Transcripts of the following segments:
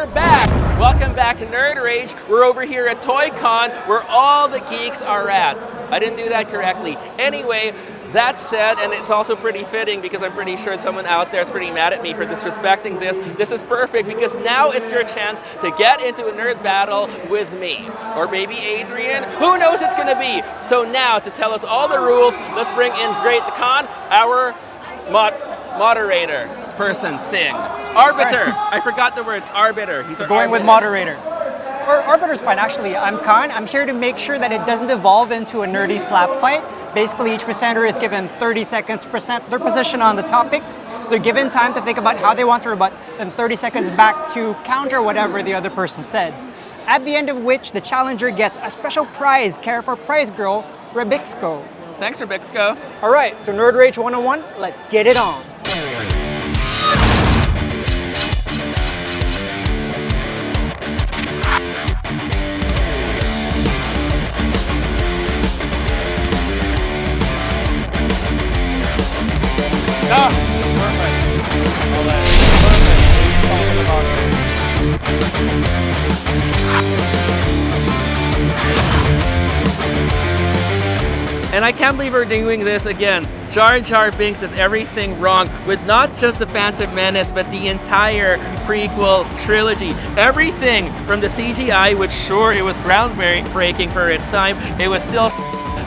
we're back! Welcome back to Nerd Rage. We're over here at Toy Con, where all the geeks are at. I didn't do that correctly. Anyway, that said, and it's also pretty fitting because I'm pretty sure someone out there is pretty mad at me for disrespecting this. This is perfect because now it's your chance to get into a nerd battle with me. Or maybe Adrian. Who knows it's going to be? So now, to tell us all the rules, let's bring in Great the Con, our moderator, person, thing. Arbiter. I forgot the word arbiter. He's going with moderator. Or arbiter's fine, actually. I'm Khan. I'm here to make sure that it doesn't evolve into a nerdy slap fight. Basically, each presenter is given 30 seconds to present their position on the topic. They're given time to think about how they want to rebut, then 30 seconds back to counter whatever the other person said. At the end of which, the challenger gets a special prize, care for prize girl, Rebixco. Thanks, Rebixco. All right, so Nerd Rage 101, let's get it on. And I can't believe we're doing this again. Jar Jar Binks does everything wrong with not just the Phantom Menace, but the entire prequel trilogy. Everything from the CGI, which sure, it was groundbreaking for its time, it was still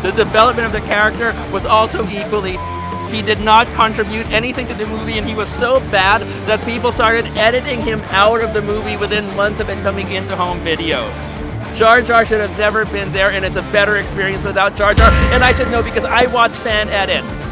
the development of the character was also equally. He did not contribute anything to the movie, and he was so bad that people started editing him out of the movie within months of it coming into home video. Jar Jar should have never been there, and it's a better experience without Jar Jar, and I should know because I watch fan edits.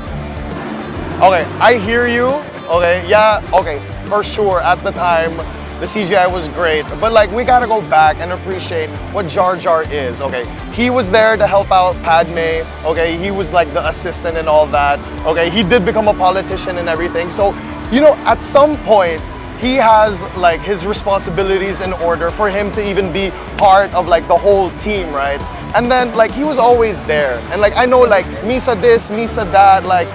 Okay, I hear you. Okay, yeah, okay, for sure, at the time, the CGI was great, but like, we gotta go back and appreciate what Jar Jar is, okay? He was there to help out Padme, okay? He was like the assistant and all that, okay? He did become a politician and everything, so, you know, at some point, he has like his responsibilities in order for him to even be part of like the whole team, right? And then like he was always there, and like I know like Misa this, Misa that, like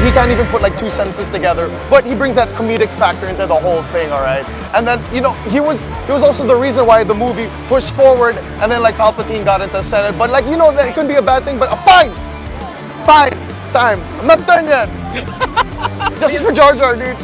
he can't even put like two sentences together, but he brings that comedic factor into the whole thing, all right? And then, you know, he was also the reason why the movie pushed forward, and then like Palpatine got into Senate, but like, you know, that could be a bad thing, but fine, time, I'm not done yet. Justice for Jar Jar, dude.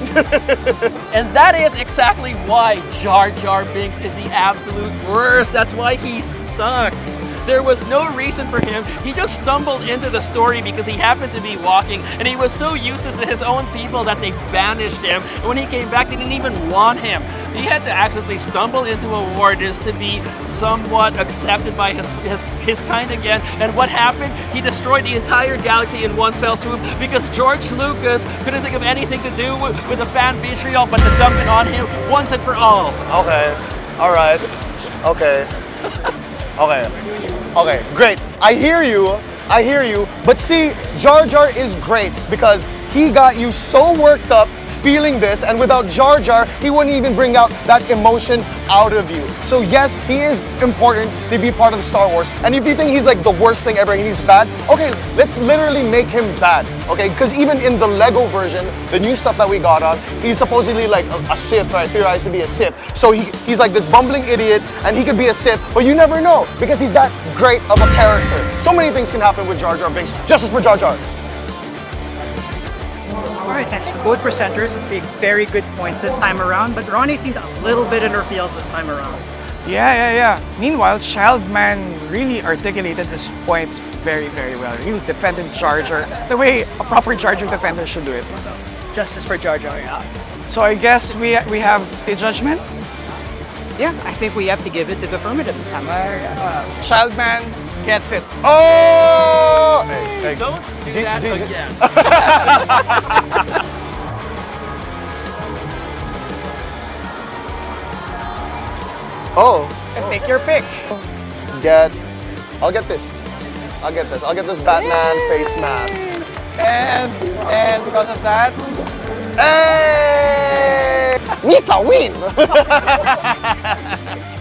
And that is exactly why Jar Jar Binks is the absolute worst. That's why he sucks. There was no reason for him. He just stumbled into the story because he happened to be walking, and he was so useless to his own people that they banished him. And when he came back, they didn't even want him. He had to accidentally stumble into a war just to be somewhat accepted by his kind again. And what happened? He destroyed the entire galaxy in one fell swoop because George Lucas couldn't think of anything to do with the fan vitriol but to dump it on him once and for all. Okay, all right, okay, great. I hear you, but see, Jar Jar is great because he got you so worked up feeling this, and without Jar Jar, he wouldn't even bring out that emotion out of you. So yes, he is important to be part of Star Wars, and if you think he's like the worst thing ever and he's bad, okay, let's literally make him bad, okay? Because even in the Lego version, the new stuff that we got on, he's supposedly like a Sith, right? Theorized to be a Sith. So he's like this bumbling idiot, and he could be a Sith, but you never know because he's that great of a character. So many things can happen with Jar Jar Binks. Justice for Jar Jar. All right, thanks. Both presenters made very good points this time around, but Ronnie seemed a little bit in her feels this time around. Yeah. Meanwhile, Childman really articulated his points very, very well. He defended Jar Jar the way a proper Jar Jar defender should do it. Justice for Jar Jar, yeah. So I guess we have a judgment? Yeah, I think we have to give it to the affirmative this time. Childman gets it. Oh! Hey, Don't do that again. Oh. And take your pick. I'll get this. I'll get this Batman face mask. And because of that, Hey! Misa win!